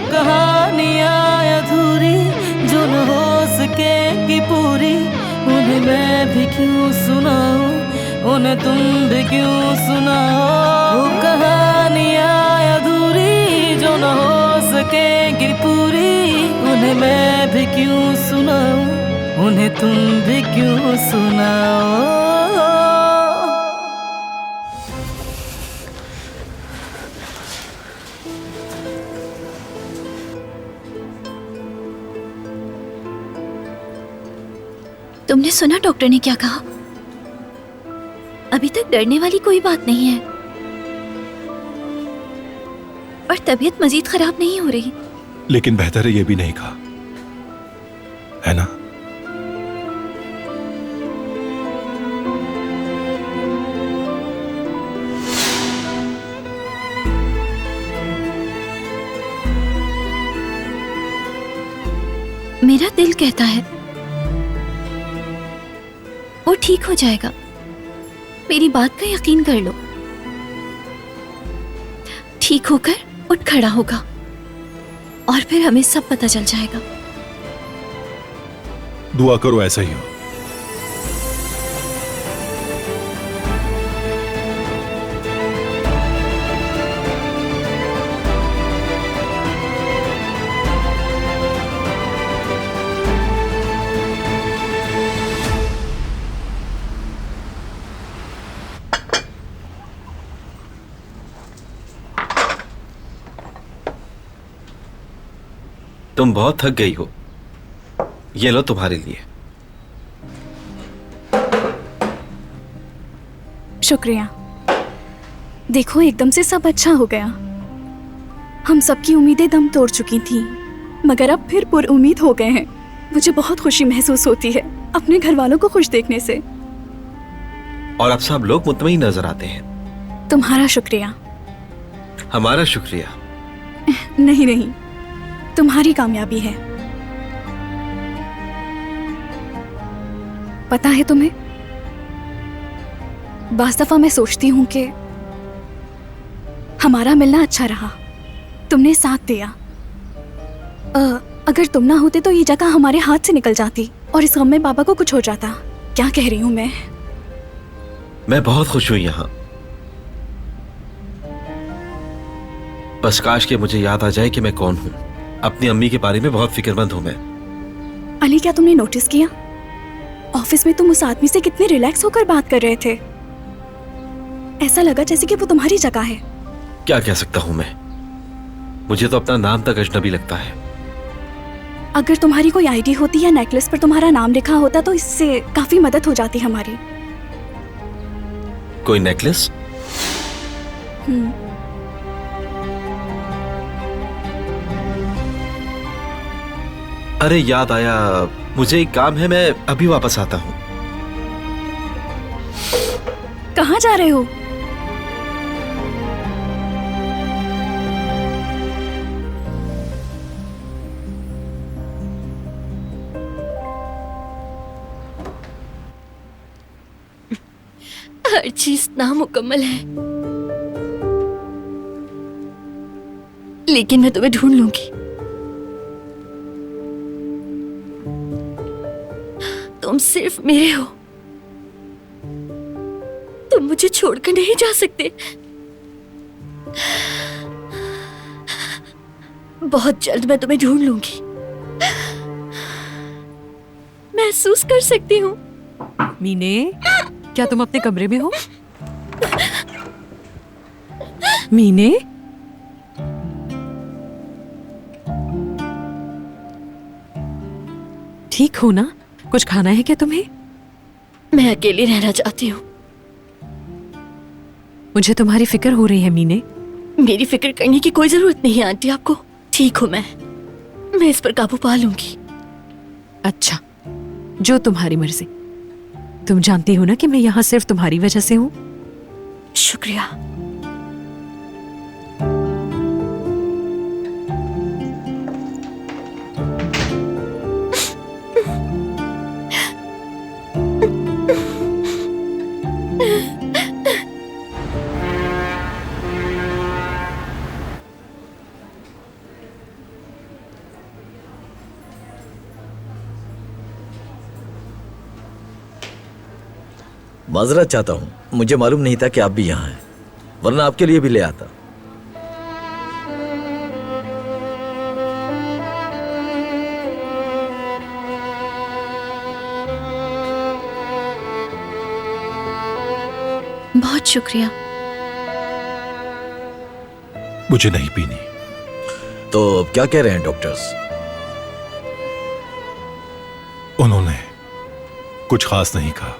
कहानियाँ अधूरी जो न हो सकेगी पूरी, उन्हें मैं भी क्यों सुनाऊं, उन्हें तुम भी क्यों सुनाओ। वो कहानियाँ अधूरी जो न हो सकेगी पूरी, उन्हें मैं भी क्यों सुनाऊं, उन्हें तुम भी क्यों सुनाओ। तुमने सुना डॉक्टर ने क्या कहा? अभी तक डरने वाली कोई बात नहीं है और तबीयत मजीद खराब नहीं हो रही। लेकिन बेहतर है ये भी नहीं कहा, है ना? मेरा दिल कहता है वो ठीक हो जाएगा। मेरी बात का यकीन कर लो। ठीक होकर उठ खड़ा होगा और फिर हमें सब पता चल जाएगा। दुआ करो ऐसा ही हो। तुम बहुत थक गई हो, ये लो तुम्हारे लिए। शुक्रिया। देखो एकदम से सब अच्छा हो गया। हम सबकी उम्मीदें दम तोड़ चुकी थी, मगर अब फिर पुरउम्मीद हो गए हैं। मुझे बहुत खुशी महसूस होती है अपने घर वालों को खुश देखने से। और अब सब लोग मुतमईन नजर आते हैं। तुम्हारा शुक्रिया। हमारा शुक्रिया। नहीं नहीं, तुम्हारी कामयाबी है। पता है तुम्हें, बाज़ दफा मैं सोचती हूं कि हमारा मिलना अच्छा रहा, तुमने साथ दिया। अगर तुम ना होते तो ये जगह हमारे हाथ से निकल जाती और इस गम में बाबा को कुछ हो जाता। क्या कह रही हूं मैं बहुत खुश हूं यहां। बस काश के मुझे याद आ जाए कि मैं कौन हूं। अपनी अम्मी के बारे में बहुत फिक्रमंद हूं मैं। अली, क्या तुमने नोटिस किया ऑफिस में तुम उस आदमी से कितने रिलैक्स होकर बात कर रहे थे? ऐसा लगा जैसे कि वो तुम्हारी जगह है। क्या कह सकता हूं मैं, मुझे तो अपना नाम तक अजनबी लगता है। अगर तुम्हारी कोई आईडी होती या नेकलेस पर तुम्हारा नाम लिखा होता तो इससे काफी मदद हो जाती हमारी। कोई नेकलेस? अरे याद आया, मुझे एक काम है, मैं अभी वापस आता हूं। कहाँ जा रहे हो? हर चीज नामुकम्मल है, लेकिन मैं तुम्हें ढूंढ लूंगी। तुम सिर्फ मेरे हो, तुम मुझे छोड़कर नहीं जा सकते। बहुत जल्द मैं तुम्हें ढूंढ लूंगी, महसूस कर सकती हूँ। मीने, क्या तुम अपने कमरे में हो? मीने, ठीक हो ना? कुछ खाना है क्या तुम्हें? मैं अकेली रहना चाहती हूँ। मुझे तुम्हारी फिक्र हो रही है मीने। मेरी फिक्र करने की कोई जरूरत नहीं है आंटी आपको। ठीक हूँ मैं इस पर काबू पा लूंगी। अच्छा, जो तुम्हारी मर्जी। तुम जानती हो ना कि मैं यहाँ सिर्फ तुम्हारी वजह से हूँ। शुक्रिया। माजरत चाहता हूँ, मुझे मालूम नहीं था कि आप भी यहाँ हैं, वरना आपके लिए भी ले आता। बहुत शुक्रिया। मुझे नहीं पीनी। तो क्या कह रहे हैं डॉक्टर्स? उन्होंने कुछ खास नहीं कहा।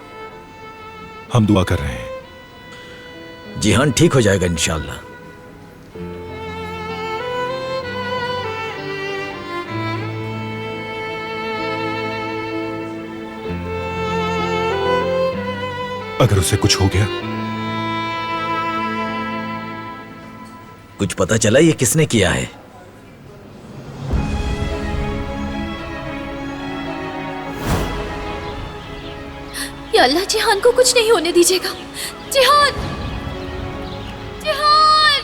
हम दुआ कर रहे हैं। जिहान ठीक हो जाएगा इंशाल्लाह। अगर उसे कुछ हो गया, कुछ पता चला ये किसने किया है? या अल्लाह, जिहान को कुछ नहीं होने दीजिएगा। जिहान, जिहान।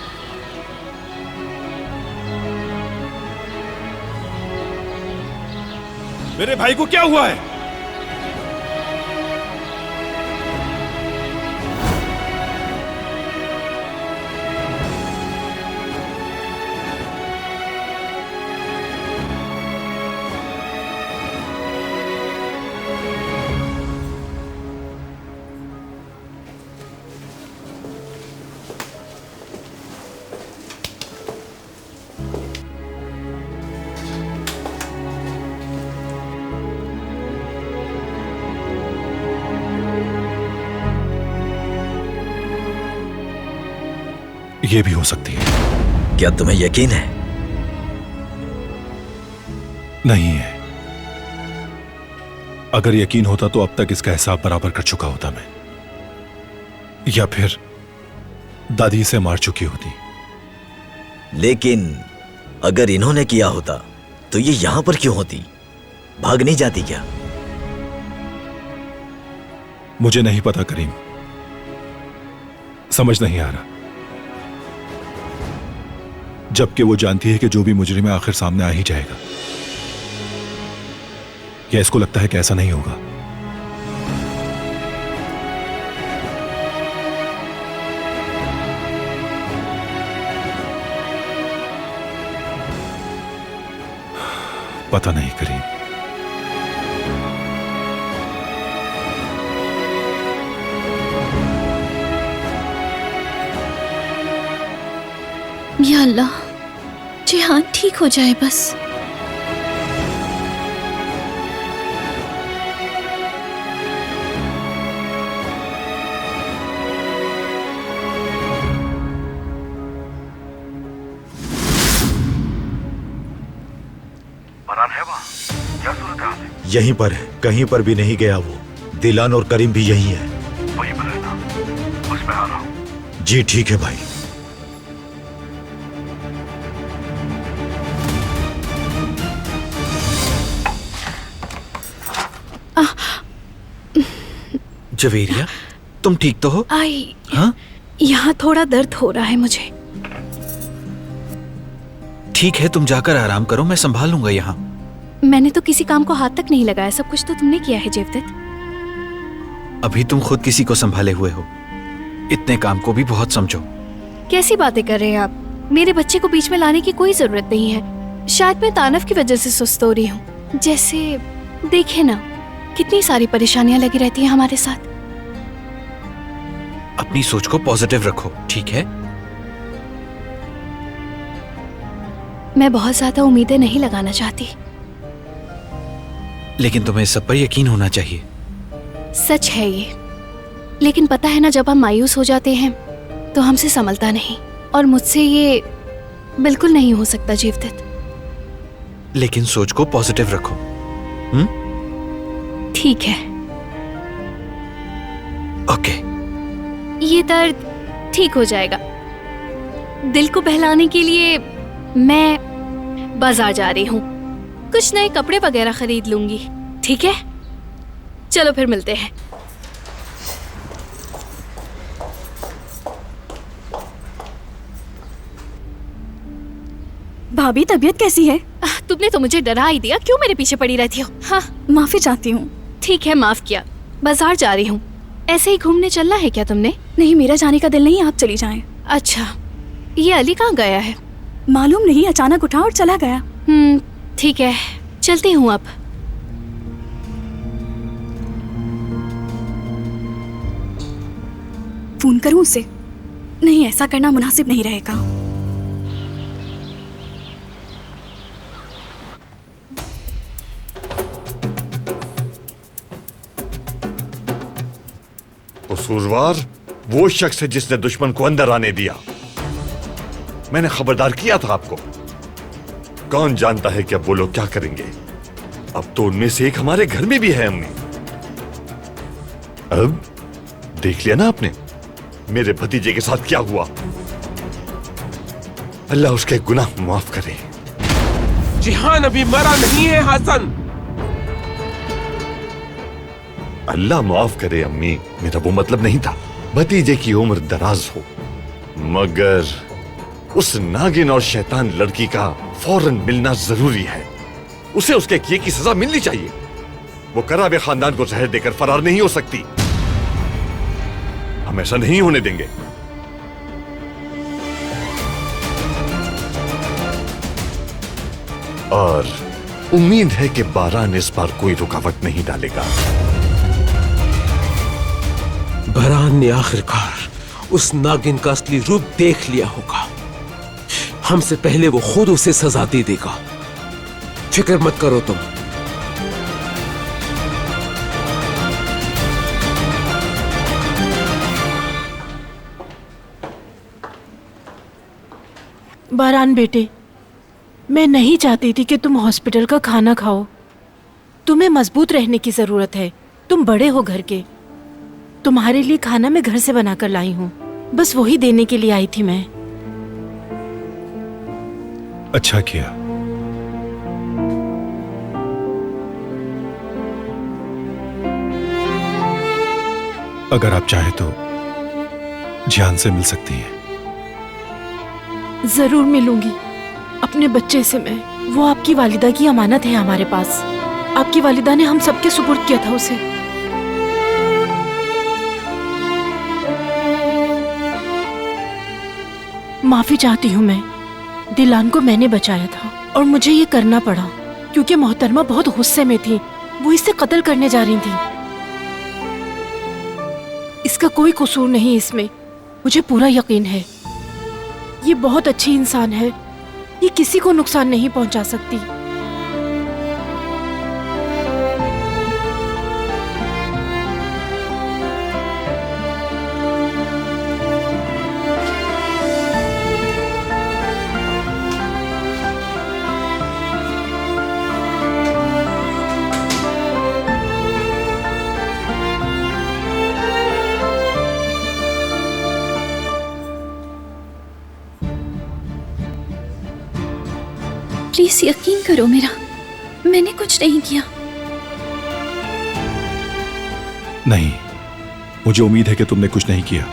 मेरे भाई को क्या हुआ है? ये भी हो सकती है। क्या तुम्हें यकीन है? नहीं है। अगर यकीन होता तो अब तक इसका हिसाब बराबर कर चुका होता मैं, या फिर दादी से मार चुकी होती। लेकिन अगर इन्होंने किया होता तो ये यहां पर क्यों होती? भाग नहीं जाती क्या? मुझे नहीं पता करीम, समझ नहीं आ रहा। जबकि वो जानती है कि जो भी मुजरिम है आखिर सामने आ ही जाएगा। या इसको लगता है कि ऐसा नहीं होगा? पता नहीं करीम। या अल्लाह, जिहान ठीक हो जाए बस। यहीं पर है, कहीं पर भी नहीं गया वो। दिलान और करीम भी यहीं है। वहीं पर रहना, बस मैं आ रहा हूं। जी ठीक है भाई। जवेरिया, तुम ठीक तो हो? आई, हाँ? यहाँ थोड़ा दर्द हो रहा है मुझे। ठीक है, तुम जाकर आराम करो, मैं संभाल लूंगा यहाँ। मैंने तो किसी काम को हाथ तक नहीं लगाया, सब कुछ तो तुमने किया है जेवदत। अभी तुम खुद किसी को संभाले हुए हो, इतने काम को भी बहुत समझो। कैसी बातें कर रहे हैं आप? मेरे बच्चे को बीच में लाने की कोई जरूरत नहीं है। शायद मैं तानव की वजह से सुस्त हो रही हूँ। जैसे देखे ना, कितनी सारी परेशानियां लगी रहती हैं हमारे साथ। अपनी सोच को पॉजिटिव रखो, ठीक है? मैं बहुत ज्यादा उम्मीदें नहीं लगाना चाहती। लेकिन तुम्हें इस सब पर यकीन होना चाहिए। सच है ये, लेकिन पता है ना, जब हम मायूस हो जाते हैं तो हमसे संभलता नहीं, और मुझसे ये बिल्कुल नहीं हो सकता जेवदत। लेकिन सोच को पॉजिटिव रखो। ठीक है। ओके। ये दर्द ठीक हो जाएगा। दिल को बहलाने के लिए मैं बाजार जा रही हूँ, कुछ नए कपड़े वगैरह खरीद लूंगी। ठीक है, चलो फिर मिलते हैं। भाभी, तबीयत कैसी है? तुमने तो मुझे डरा ही दिया। क्यों मेरे पीछे पड़ी रहती हो? हाँ, माफी चाहती हूँ। ठीक है, माफ किया। बाजार जा रही हूँ, ऐसे ही घूमने चलना है क्या तुमने? नहीं, मेरा जाने का दिल नहीं, आप चली जाएं। अच्छा, ये अली कहाँ गया है? मालूम नहीं, अचानक उठा और चला गया। ठीक है, चलती हूँ अब। फोन करूँ उसे? नहीं, ऐसा करना मुनासिब नहीं रहेगा। कसूरवार वो शख्स है जिसने दुश्मन को अंदर आने दिया। मैंने खबरदार किया था आपको। कौन जानता है कि अब वो लोग क्या करेंगे। अब तो उनमें से एक हमारे घर में भी है अम्मी। अब देख लिया ना आपने मेरे भतीजे के साथ क्या हुआ। अल्लाह उसके गुनाह माफ करे। जिहान अभी मरा नहीं है हसन। अल्लाह माफ करे अम्मी, मेरा वो मतलब नहीं था। भतीजे की उम्र दराज हो, मगर उस नागिन और शैतान लड़की का फौरन मिलना जरूरी है। उसे उसके किए की सजा मिलनी चाहिए। वो कराबे खानदान को जहर देकर फरार नहीं हो सकती। हम ऐसा नहीं होने देंगे। और उम्मीद है कि बारान इस बार कोई रुकावट नहीं डालेगा। बरान ने आखिरकार उस नागिन का असली रूप देख लिया होगा। हमसे पहले वो खुद उसे सजा दे देगा। फिक्र मत करो तुम। बारान बेटे, मैं नहीं चाहती थी कि तुम हॉस्पिटल का खाना खाओ। तुम्हें मजबूत रहने की जरूरत है। तुम बड़े हो घर के। तुम्हारे लिए खाना मैं घर से बनाकर लाई हूँ। बस वही देने के लिए आई थी मैं। अच्छा किया। अगर आप चाहें तो जान से मिल सकती हैं। जरूर मिलूंगी अपने बच्चे से मैं। वो आपकी वालिदा की अमानत है हमारे पास। आपकी वालिदा ने हम सबके सुपुर्द किया था उसे। माफी चाहती हूँ मैं। दिलान को मैंने बचाया था और मुझे ये करना पड़ा क्योंकि मोहतरमा बहुत गुस्से में थी। वो इसे कत्ल करने जा रही थी। इसका कोई कसूर नहीं इसमें, मुझे पूरा यकीन है। ये बहुत अच्छी इंसान है। ये किसी को नुकसान नहीं पहुंचा सकती। प्लीज यकीन करो मेरा, मैंने कुछ नहीं किया। नहीं, मुझे उम्मीद है कि तुमने कुछ नहीं किया।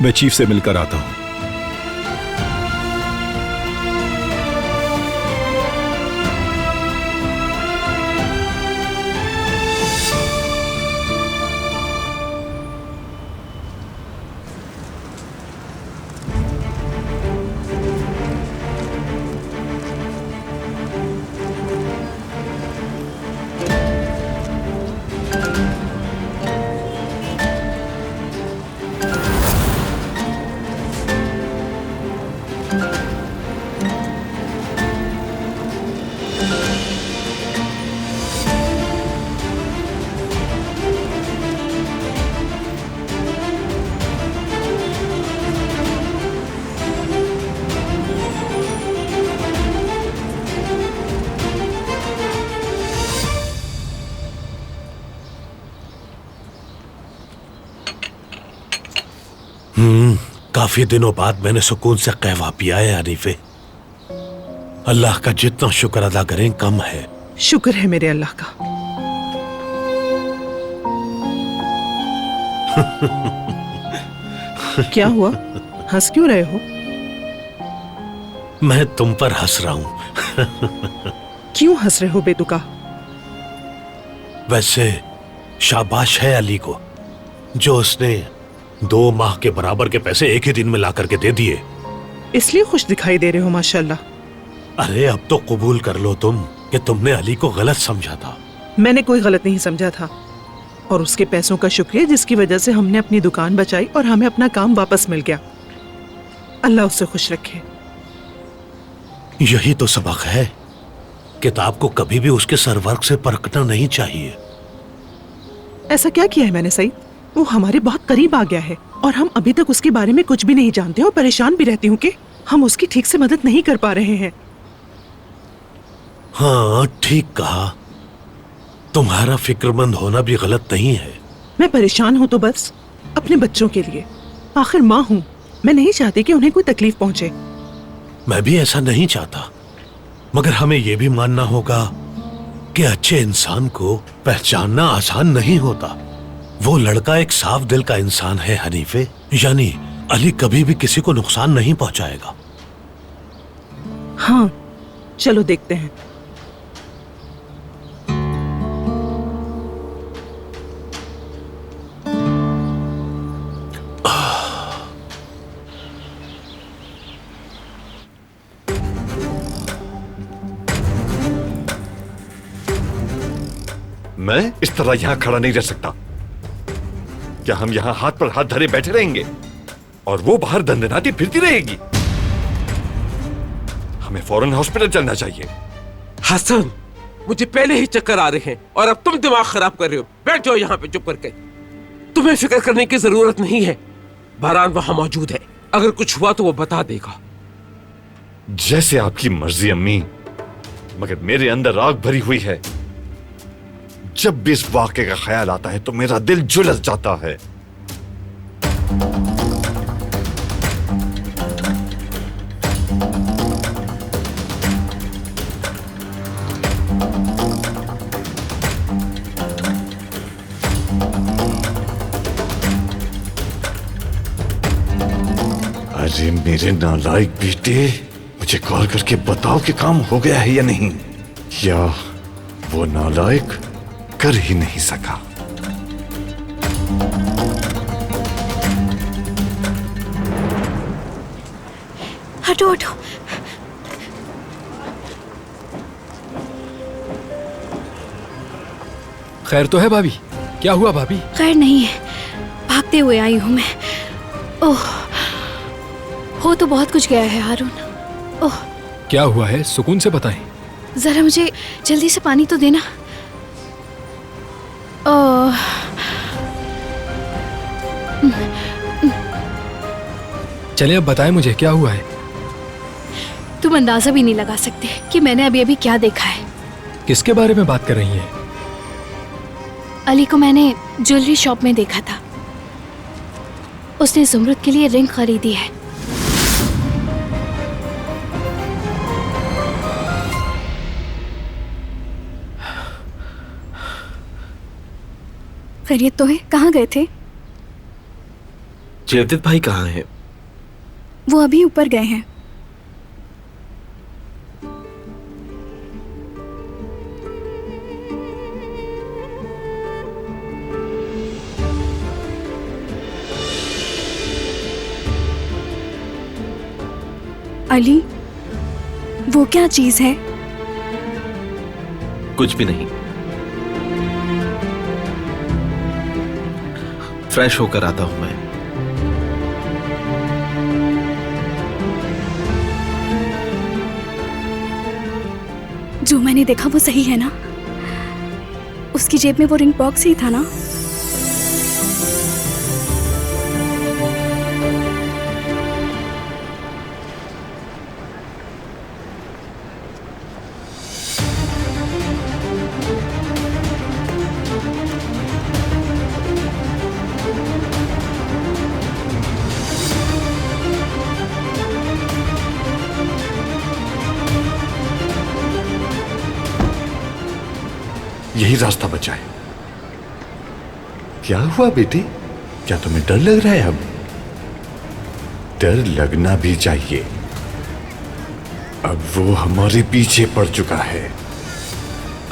मैं चीफ से मिलकर आता हूं। काफी दिनों बाद मैंने सुकून से कहवा पिया है हनीफे। अल्लाह का जितना शुक्र अदा करें कम है। शुक्र है मेरे अल्लाह का। क्या हुआ? हंस क्यों रहे हो? मैं तुम पर हंस रहा हूं। क्यों हंस रहे हो बेतुका? वैसे शाबाश है अली को जो उसने 2 माह के बराबर के पैसे एक ही दिन में ला करके दे दिए। इसलिए खुश दिखाई दे रहे हो माशाल्लाह। अरे अब तो कबूल कर लो तुम कि तुमने अली को गलत समझा था। मैंने कोई गलत नहीं समझा था, और उसके पैसों का शुक्रिया जिसकी वजह से हमने अपनी दुकान बचाई और हमें अपना काम वापस मिल गया। अल्लाह उससे खुश रखे। यही तो सबक है, किताब को कभी भी उसके सरवर्क से परखना नहीं चाहिए। ऐसा क्या किया है मैंने सईद? वो हमारे बहुत करीब आ गया है और हम अभी तक उसके बारे में कुछ भी नहीं जानते और परेशान भी रहती हूँ कि हम उसकी ठीक से मदद नहीं कर पा रहे हैं। हाँ ठीक कहा, तुम्हारा फिक्रमंद होना भी गलत नहीं है। मैं परेशान हूँ तो बस अपने बच्चों के लिए। आखिर माँ हूँ, मैं नहीं चाहती कि उन्हें कोई तकलीफ पहुंचे। मैं भी ऐसा नहीं चाहता, मगर हमें यह भी मानना होगा कि अच्छे इंसान को पहचानना आसान नहीं होता। वो लड़का एक साफ दिल का इंसान है हनीफे, यानी अली कभी भी किसी को नुकसान नहीं पहुंचाएगा। हाँ चलो देखते हैं। मैं इस तरह यहां खड़ा नहीं रह सकता। क्या हम यहां हाथ पर हाथ धरे बैठे रहेंगे और वो बाहर दंदनाती फिरती रहेगी? हमें फौरन हॉस्पिटल चलना चाहिए। हसन, मुझे पहले ही चक्कर आ रहे हैं और अब तुम दिमाग खराब कर रहे हो। बैठ जाओ यहाँ पे चुप करके। तुम्हें फिक्र करने की जरूरत नहीं है, बहरान वहां मौजूद है। अगर कुछ हुआ तो वो बता देगा। जैसे आपकी मर्जी अम्मी, मगर मेरे अंदर आग भरी हुई है। जब भी इस वाक़े का ख्याल आता है तो मेरा दिल झुलस जाता है। अरे मेरे नालायक बेटे, मुझे कॉल करके बताओ कि काम हो गया है या नहीं, या वो नालायक कर ही नहीं सका। हटो हटो। खैर तो है भाभी? क्या हुआ भाभी? खैर नहीं है, भागते हुए आई हूं मैं। ओह, हो तो बहुत कुछ गया है हारून। ओह, क्या हुआ है? सुकून से बताएं। जरा मुझे जल्दी से पानी तो देना। चले अब बताएं मुझे क्या हुआ है। तुम अंदाजा भी नहीं लगा सकते कि मैंने अभी अभी क्या देखा है। किसके बारे में बात कर रही हैं? अली को मैंने ज्वेलरी शॉप में देखा था। उसने जुमरुद के लिए रिंग खरीदी है। खैरियत तो है? कहाँ गए थे? जयदीप भाई कहाँ हैं? वो अभी ऊपर गए हैं। अली, वो क्या चीज है? कुछ भी नहीं। फ्रेश होकर आता हूं मैं। जो मैंने देखा वो सही है ना? उसकी जेब में वो रिंग बॉक्स ही था ना? यही रास्ता बचा है। क्या हुआ बेटी? क्या तुम्हें डर लग रहा है अब? डर लगना भी चाहिए। अब वो हमारे पीछे पड़ चुका है।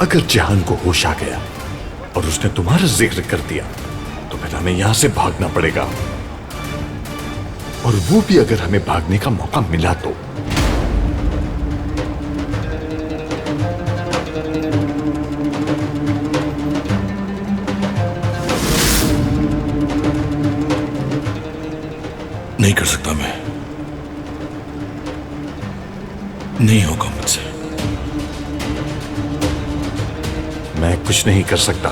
अगर जहान को होश आ गया और उसने तुम्हारा जिक्र कर दिया तो फिर हमें यहां से भागना पड़ेगा, और वो भी अगर हमें भागने का मौका मिला तो। नहीं कर सकता मैं, नहीं होगा मुझसे। मैं कुछ नहीं कर सकता।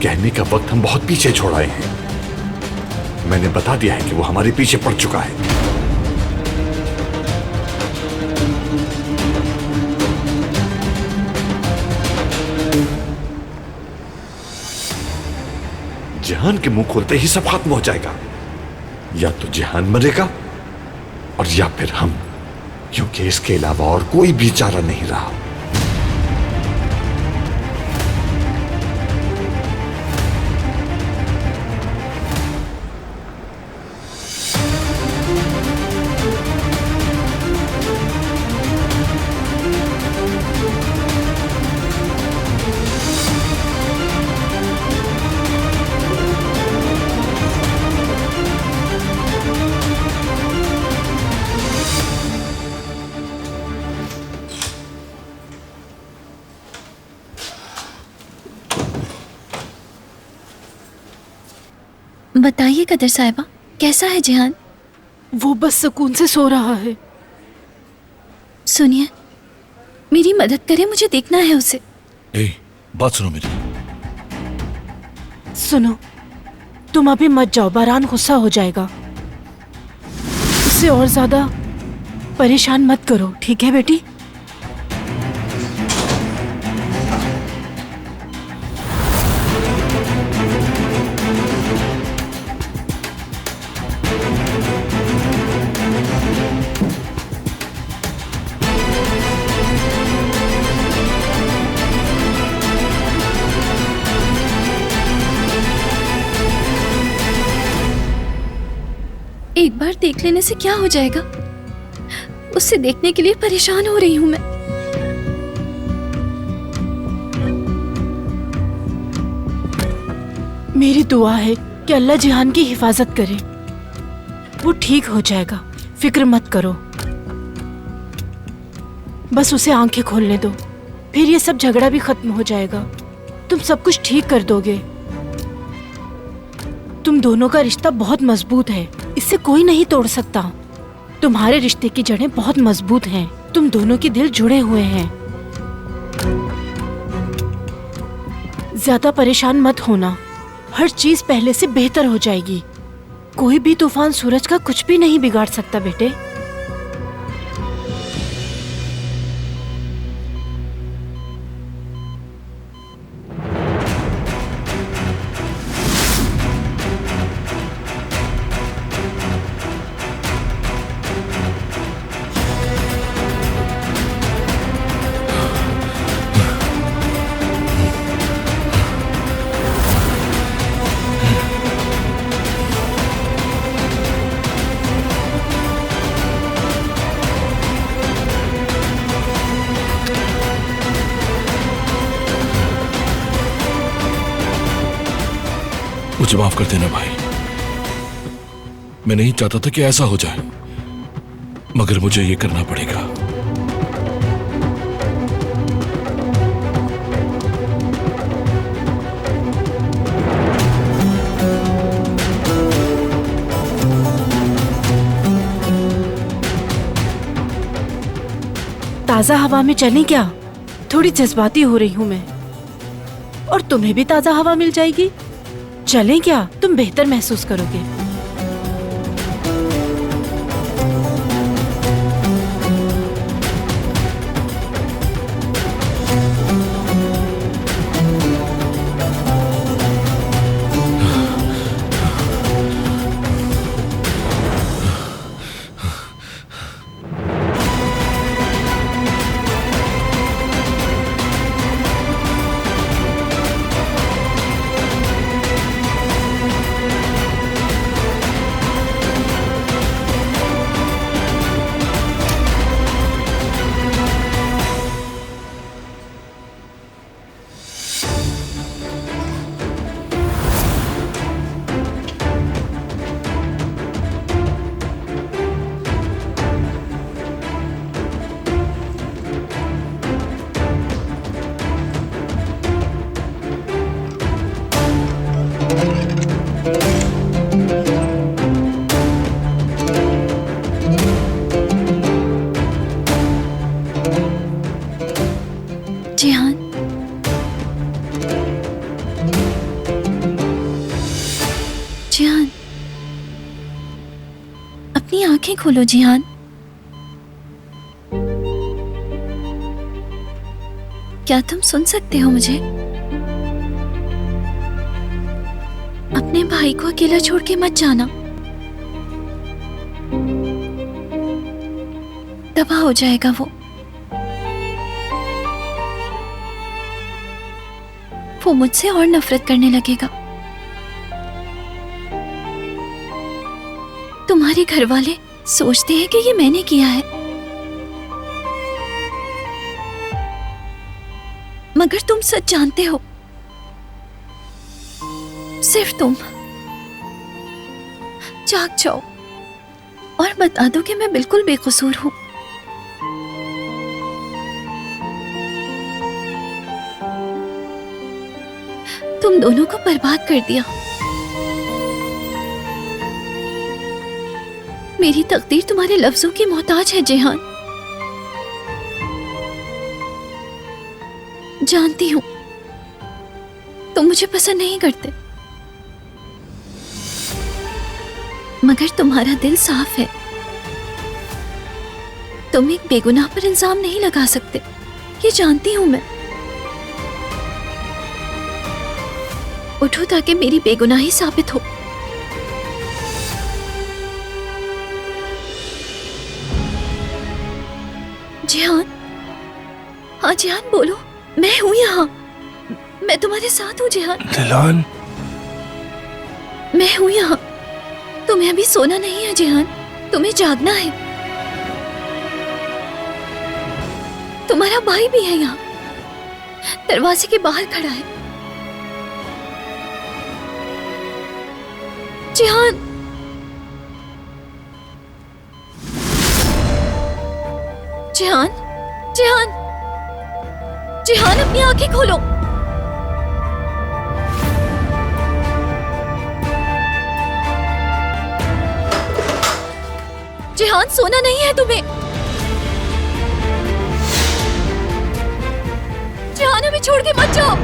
कहने का वक्त हम बहुत पीछे छोड़ आए हैं। मैंने बता दिया है कि वो हमारे पीछे पड़ चुका है। जहान के मुंह खोलते ही सब खत्म हो जाएगा। या तो जहान मरेगा और या फिर हम, क्योंकि इसके अलावा और कोई भी चारा नहीं रहा। बताइए कदर साहिबा, कैसा है जिहान? वो बस सुकून से सो रहा है। सुनिए, मेरी मदद करें, मुझे देखना है उसे। बात सुनो मेरी। सुनो, तुम अभी मत जाओ, बारान गुस्सा हो जाएगा। उसे और ज्यादा परेशान मत करो, ठीक है बेटी? एक बार देख लेने से क्या हो जाएगा? उसे देखने के लिए परेशान हो रही हूं मैं। मेरी दुआ है कि अल्लाह जिहान की हिफाजत करे। वो ठीक हो जाएगा, फिक्र मत करो। बस उसे आंखें खोलने दो, फिर ये सब झगड़ा भी खत्म हो जाएगा। तुम सब कुछ ठीक कर दोगे। तुम दोनों का रिश्ता बहुत मजबूत है, इससे कोई नहीं तोड़ सकता। तुम्हारे रिश्ते की जड़ें बहुत मजबूत हैं, तुम दोनों के दिल जुड़े हुए हैं। ज्यादा परेशान मत होना, हर चीज पहले से बेहतर हो जाएगी। कोई भी तूफान सूरज का कुछ भी नहीं बिगाड़ सकता बेटे। मुझे माफ कर देना भाई, मैं नहीं चाहता था कि ऐसा हो जाए, मगर मुझे ये करना पड़ेगा। ताजा हवा में चलें क्या? थोड़ी जज्बाती हो रही हूँ मैं, और तुम्हें भी ताजा हवा मिल जाएगी। चलें क्या? तुम बेहतर महसूस करोगे। आंखें खोलो जिहान। क्या तुम सुन सकते हो मुझे? अपने भाई को अकेला छोड़ के मत जाना, तबाह हो जाएगा वो मुझसे और नफरत करने लगेगा। तुम्हारे घर वाले सोचते हैं कि ये मैंने किया है, मगर तुम सच जानते हो। सिर्फ तुम जाग जाओ और बता दो कि मैं बिल्कुल बेकसूर हूं। तुम दोनों को बर्बाद कर दिया। मेरी तकदीर तुम्हारे लफ्जों की मोहताज है जिहान। जानती हूं तुम मुझे पसंद नहीं करते, मगर तुम्हारा दिल साफ है। तुम एक बेगुनाह पर इल्जाम नहीं लगा सकते, ये जानती हूं मैं। उठो ताकि मेरी बेगुनाही साबित हो। जिहान, हाँ जिहान बोलो, मैं हूं यहाँ, मैं तुम्हारे साथ हूँ जिहान। दिलान, मैं हूं यहाँ। तुम्हें अभी सोना नहीं है जिहान, तुम्हें जागना है। तुम्हारा भाई भी है यहाँ, दरवाजे के बाहर खड़ा है। जिहान, जिहान, जिहान, जिहान अपनी आंखें खोलो। जिहान सोना नहीं है तुम्हें। जिहान हमें छोड़ के मत जाओ।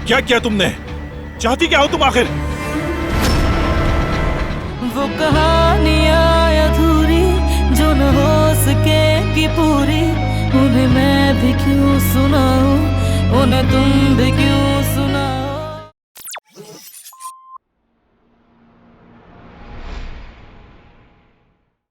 क्या किया तुमने? चाहती क्या हो तुम आखिर? वो कहानियां अधूरी जो न हो सके कि पूरी, उन्हें मैं भी क्यों सुनाऊं, उन्हें तुम भी क्यों सुनाओ।